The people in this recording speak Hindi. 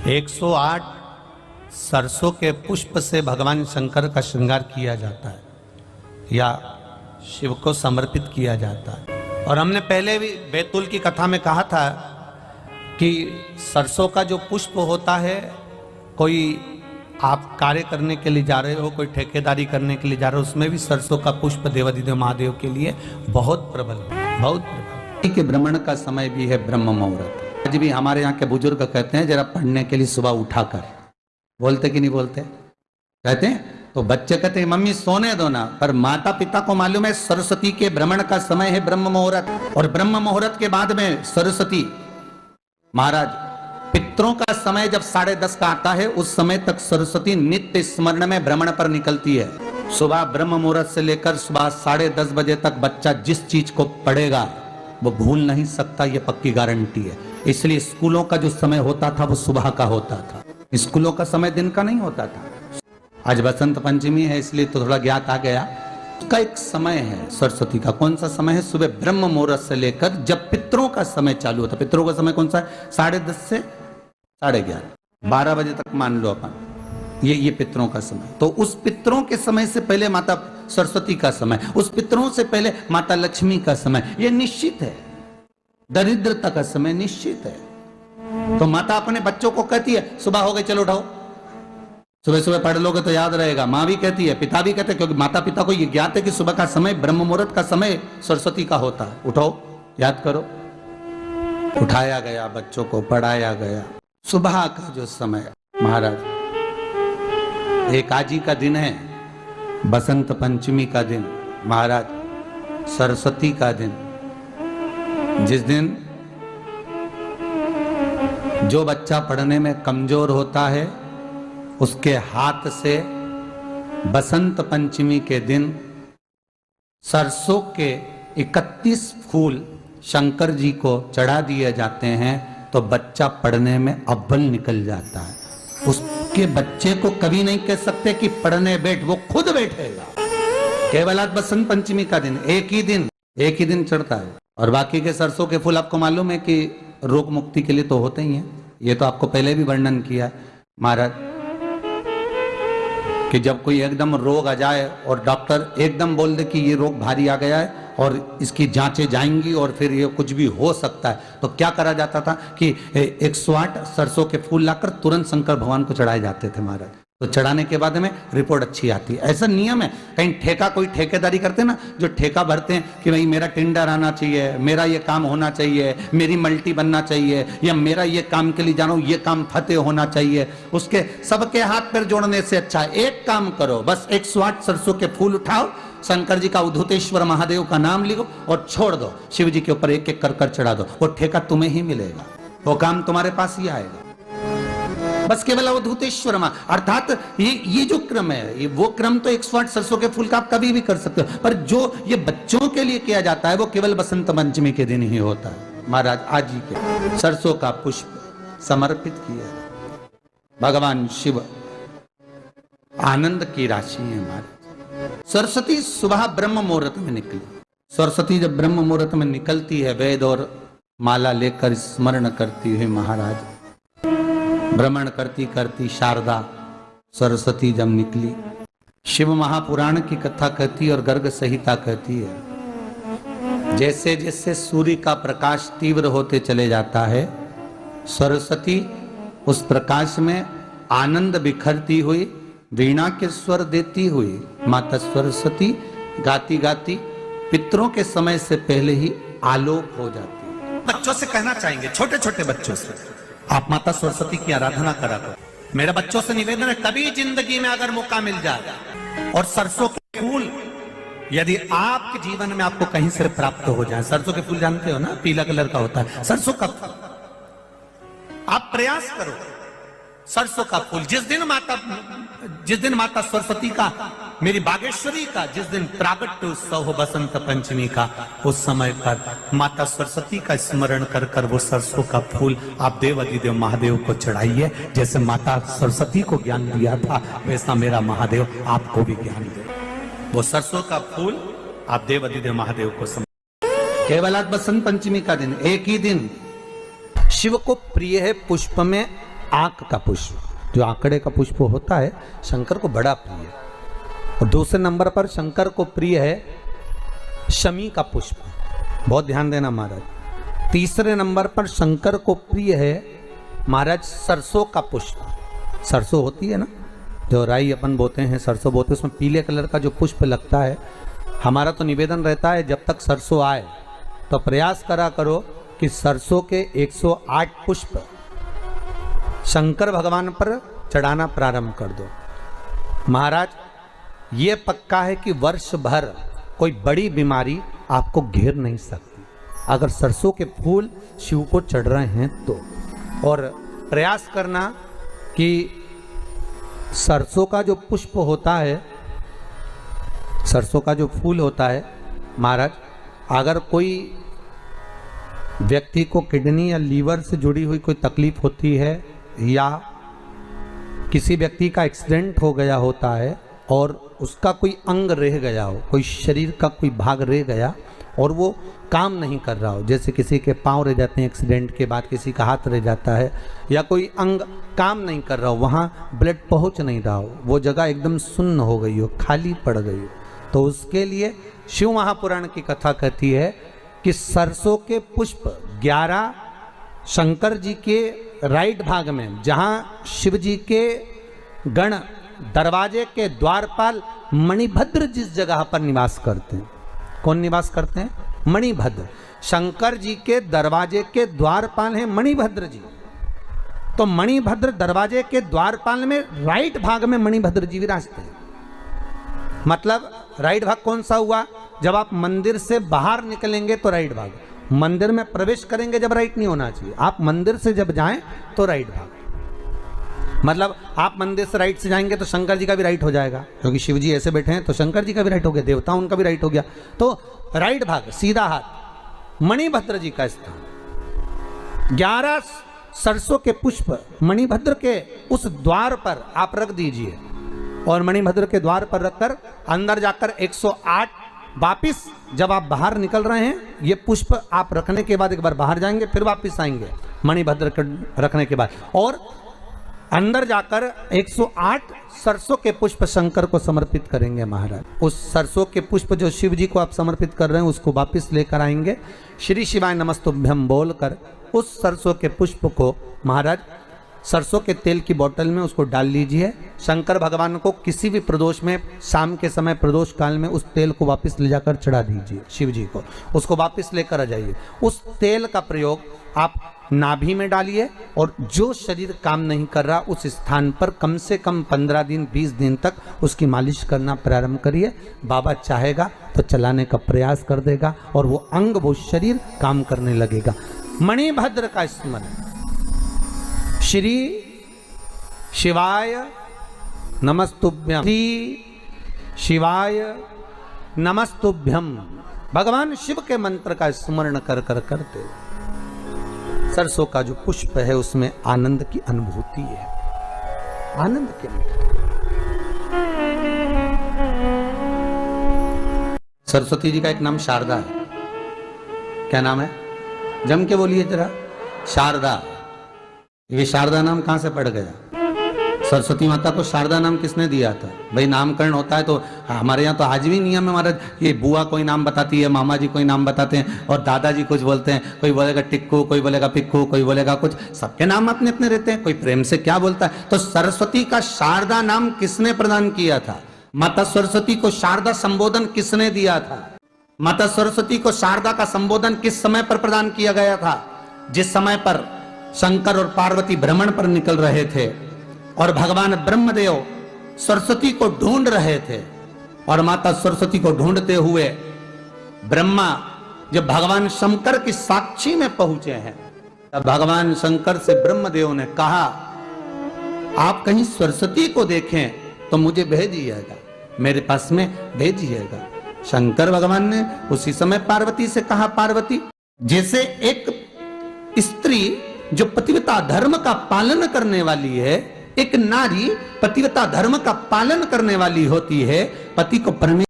108 सरसों के पुष्प से भगवान शंकर का श्रृंगार किया जाता है या शिव को समर्पित किया जाता है। और हमने पहले भी बैतूल की कथा में कहा था कि सरसों का जो पुष्प होता है, कोई आप कार्य करने के लिए जा रहे हो, कोई ठेकेदारी करने के लिए जा रहे हो, उसमें भी सरसों का पुष्प देवादिदेव महादेव के लिए बहुत प्रबल है, बहुत प्रबल। कि भ्रमण का समय भी है ब्रह्म मुहूर्त। आज भी हमारे यहाँ के बुजुर्ग कहते हैं जरा पढ़ने के लिए सुबह उठा कर, बोलते कि नहीं बोलते? कहते हैं। तो बच्चे कहते हैं मम्मी सोने दो ना, पर माता पिता को मालूम है सरस्वती के भ्रमण का समय है ब्रह्म मुहूर्त, और ब्रह्म मुहूर्त के बाद में सरस्वती महाराज पितरों का समय जब 10:30 का आता है, उस समय तक सरस्वती नित्य स्मरण में भ्रमण पर निकलती है। सुबह ब्रह्म मुहूर्त से लेकर सुबह 10:30 बजे तक बच्चा जिस चीज को पढ़ेगा वो भूल नहीं सकता, ये पक्की गारंटी है। इसलिए स्कूलों का जो समय होता था वो सुबह का होता था, स्कूलों का समय दिन का नहीं होता था। आज बसंत पंचमी है इसलिए तो थोड़ा ज्ञात आ गया। उसका एक समय है सरस्वती का। कौन सा समय है? सुबह ब्रह्म मुहूर्त से लेकर जब पितरों का समय चालू होता है। पितरों का समय कौन सा है? 10:30 से 11:30, 12 बजे तक मान लो अपन, ये पितरों का समय। तो उस पितरों के समय से पहले माता सरस्वती का समय, उस पितरों से पहले माता लक्ष्मी का समय, ये निश्चित है। दरिद्रता का समय निश्चित है। तो माता अपने बच्चों को कहती है सुबह हो गई चलो उठाओ, सुबह सुबह पढ़ लोगे तो याद रहेगा। माँ भी कहती है, पिता भी कहते हैं, क्योंकि माता पिता को ये ज्ञात है कि सुबह का समय ब्रह्म मुहूर्त का समय सरस्वती का होता है। उठाओ, याद करो। उठाया गया, बच्चों को पढ़ाया गया। सुबह का जो समय महाराज, एकाजी का दिन है, बसंत पंचमी का दिन महाराज, सरस्वती का दिन, जिस दिन जो बच्चा पढ़ने में कमजोर होता है उसके हाथ से बसंत पंचमी के दिन सरसों के 31 फूल शंकर जी को चढ़ा दिए जाते हैं, तो बच्चा पढ़ने में अव्वल निकल जाता है। उसके बच्चे को कभी नहीं कह सकते कि पढ़ने बैठ, वो खुद बैठेगा। केवल आज बसंत पंचमी का दिन, एक ही दिन चढ़ता है। और बाकी के सरसों के फूल आपको मालूम है कि रोग मुक्ति के लिए तो होते ही हैं। ये तो आपको पहले भी वर्णन किया है महाराज, कि जब कोई एकदम रोग आ जाए और डॉक्टर एकदम बोल दे कि ये रोग भारी आ गया है और इसकी जांचें जाएंगी और फिर ये कुछ भी हो सकता है, तो क्या करा जाता था कि 108 सरसों के फूल लाकर तुरंत शंकर भगवान को चढ़ाए जाते थे महाराज। तो चढ़ाने के बाद में रिपोर्ट अच्छी आती है। ऐसा नियम है। कहीं ठेका, कोई ठेकेदारी करते हैं ना, जो ठेका भरते हैं कि भाई मेरा टेंडर आना चाहिए, मेरा ये काम होना चाहिए, मेरी मल्टी बनना चाहिए, या मेरा ये काम के लिए जा रहा हूं, ये काम फतेह होना चाहिए, उसके सबके हाथ पैर जोड़ने से अच्छा है एक काम करो, बस 108 सरसों के फूल उठाओ, शंकर जी का उद्धतेश्वर महादेव का नाम लिखो और छोड़ दो, शिव जी के ऊपर एक एक कर चढ़ा दो, वो ठेका तुम्हें ही मिलेगा, वो काम तुम्हारे पास ही आएगा। बस केवल अवधूतेश्वर मां, अर्थात ये जो क्रम है, ये वो क्रम तो 108 सरसों के फूल का आप कभी भी कर सकते हो, पर जो ये बच्चों के लिए किया जाता है वो केवल बसंत पंचमी के दिन ही होता है महाराज। आज ही के सरसों का पुष्प समर्पित किया भगवान शिव, आनंद की राशि है महाराज। सरस्वती सुबह ब्रह्म मुहूर्त में निकली। सरस्वती जब ब्रह्म मुहूर्त में निकलती है, वेद और माला लेकर स्मरण करती है महाराज, भ्रमण करती करती शारदा सरस्वती जब निकली, शिव महापुराण की कथा कहती और गर्ग संहिता कहती है, जैसे जैसे सूर्य का प्रकाश तीव्र होते चले जाता है, सरस्वती उस प्रकाश में आनंद बिखरती हुई, वीणा के स्वर देती हुई माता सरस्वती गाती गाती पितरों के समय से पहले ही आलोक हो जाती है। बच्चों से कहना चाहेंगे, छोटे छोटे बच्चों से, आप माता सरस्वती की आराधना करा करो। मेरा बच्चों से निवेदन है, कभी जिंदगी में अगर मौका मिल जाए और सरसों के फूल यदि आपके जीवन में आपको कहीं से प्राप्त हो जाए, सरसों के फूल जानते हो ना, पीला कलर का होता है सरसों का फूल, आप प्रयास करो सरसों का फूल। जिस दिन माता सरस्वती का, मेरी बागेश्वरी का जिस दिन प्रागट्य उत्सव हो बसंत पंचमी का, उस समय पर माता सरस्वती का स्मरण कर कर वो सरसों का फूल आप देवादिदेव महादेव को चढ़ाइए। जैसे माता सरस्वती को ज्ञान दिया था, वैसा मेरा महादेव आपको भी ज्ञान दे। वो सरसों का फूल आप देवादिदेव महादेव को केवल आज बसंत पंचमी का दिन, एक ही दिन शिव को प्रिय है पुष्प में आंक का पुष्प, जो आंकड़े का पुष्प होता है शंकर को बड़ा प्रिय है। और दूसरे नंबर पर शंकर को प्रिय है शमी का पुष्प, बहुत ध्यान देना महाराज। तीसरे नंबर पर शंकर को प्रिय है महाराज सरसों का पुष्प। सरसों होती है ना, जो राई अपन बोते हैं, सरसों बोते हैं, उसमें पीले कलर का जो पुष्प लगता है। हमारा तो निवेदन रहता है जब तक सरसों आए तो प्रयास करा करो कि सरसों के 108 पुष्प शंकर भगवान पर चढ़ाना प्रारंभ कर दो। महाराज ये पक्का है कि वर्ष भर कोई बड़ी बीमारी आपको घेर नहीं सकती अगर सरसों के फूल शिव को चढ़ रहे हैं तो। और प्रयास करना कि सरसों का जो पुष्प होता है, सरसों का जो फूल होता है महाराज, अगर कोई व्यक्ति को किडनी या लीवर से जुड़ी हुई कोई तकलीफ होती है या किसी व्यक्ति का एक्सीडेंट हो गया होता है और उसका कोई अंग रह गया हो, कोई शरीर का कोई भाग रह गया और वो काम नहीं कर रहा हो, जैसे किसी के पांव रह जाते हैं एक्सीडेंट के बाद, किसी का हाथ रह जाता है, या कोई अंग काम नहीं कर रहा हो, वहाँ ब्लड पहुँच नहीं रहा हो, वो जगह एकदम सुन्न हो गई हो, खाली पड़ गई हो, तो उसके लिए शिव महापुराण की कथा कहती है कि सरसों के पुष्प 11 शंकर जी के राइट भाग में, जहाँ शिव जी के गण दरवाजे के द्वारपाल मणिभद्र जिस जगह पर निवास करते हैं, कौन निवास करते हैं? मणिभद्र। शंकर जी के दरवाजे के द्वारपाल हैं मणिभद्र जी। तो मणिभद्र दरवाजे के द्वारपाल में राइट भाग में मणिभद्र जी विराजते हैं। मतलब राइट भाग कौन सा हुआ? जब आप मंदिर से बाहर निकलेंगे तो राइट भाग, मंदिर में प्रवेश करेंगे जब राइट नहीं होना चाहिए, आप मंदिर से जब जाएं तो राइट भाग। मतलब आप मंदिर से राइट से जाएंगे तो शंकर जी का भी राइट हो जाएगा, क्योंकि शिव जी ऐसे बैठे हैं तो शंकर जी का भी राइट हो गया, देवता उनका भी राइट हो गया, तो राइट भाग सीधा हाथ मणिभद्र जी का स्थान। 11 सरसों के पुष्प मणिभद्र के उस द्वार पर आप रख दीजिए और मणिभद्र के द्वार पर रखकर अंदर जाकर 108 वापिस जब आप बाहर निकल रहे हैं, ये पुष्प आप रखने के बाद एक बार बाहर जाएंगे, फिर वापिस आएंगे मणिभद्र के रखने के बाद, और अंदर जाकर 108 सरसों के पुष्प शंकर को समर्पित करेंगे महाराज। उस सरसों के पुष्प जो शिव जी को आप समर्पित कर रहे हैं उसको वापिस लेकर आएंगे, श्री शिवाय नमस्तुभ्यम बोलकर उस सरसों के पुष्प को महाराज सरसों के तेल की बोतल में उसको डाल लीजिए। शंकर भगवान को किसी भी प्रदोष में, शाम के समय प्रदोष काल में उस तेल को वापस ले जाकर चढ़ा दीजिए शिव जी को, उसको वापस लेकर आ जाइए। उस तेल का प्रयोग आप नाभि में डालिए और जो शरीर काम नहीं कर रहा उस स्थान पर कम से कम 15 दिन 20 दिन तक उसकी मालिश करना प्रारंभ करिए। बाबा चाहेगा तो चलाने का प्रयास कर देगा और वो अंग, वो शरीर काम करने लगेगा। मणिभद्र का स्मरण, श्री शिवाय नमस्तुभ्यम, श्री शिवाय नमस्तुभ्यम, भगवान शिव के मंत्र का स्मरण कर कर करते सरसों का जो पुष्प है उसमें आनंद की अनुभूति है, आनंद के सरस्वती जी का एक नाम शारदा है। क्या नाम है? जम के बोलिए जरा। शारदा। ये शारदा नाम कहां से पड़ गया? सरस्वती माता को शारदा नाम किसने दिया था? भाई नामकरण होता है तो हमारे यहाँ तो आज भी नियम है महाराज, ये बुआ कोई नाम बताती है, मामा जी कोई नाम बताते हैं और दादाजी कुछ बोलते हैं, कोई बोलेगा टिक्कू, कोई बोलेगा पिक्कू, कोई बोलेगा कुछ, सबके नाम अपने अपने रहते हैं, कोई प्रेम से क्या बोलता है। तो सरस्वती का शारदा नाम किसने प्रदान किया था? माता सरस्वती को शारदा संबोधन किसने दिया था? माता सरस्वती को शारदा का संबोधन किस समय पर प्रदान किया गया था? जिस समय पर शंकर और पार्वती भ्रमण पर निकल रहे थे और भगवान ब्रह्मदेव सरस्वती को ढूंढ रहे थे, और माता सरस्वती को ढूंढते हुए ब्रह्मा जब भगवान शंकर की साक्षी में पहुंचे हैं, तब भगवान शंकर से ब्रह्मदेव ने कहा आप कहीं सरस्वती को देखें तो मुझे भेजिएगा, मेरे पास में भेजिएगा। शंकर भगवान ने उसी समय पार्वती से कहा, पार्वती, जैसे एक स्त्री जो पतिव्रता धर्म का पालन करने वाली है, एक नारी पतिव्रता धर्म का पालन करने वाली होती है, पति को परमेश्वर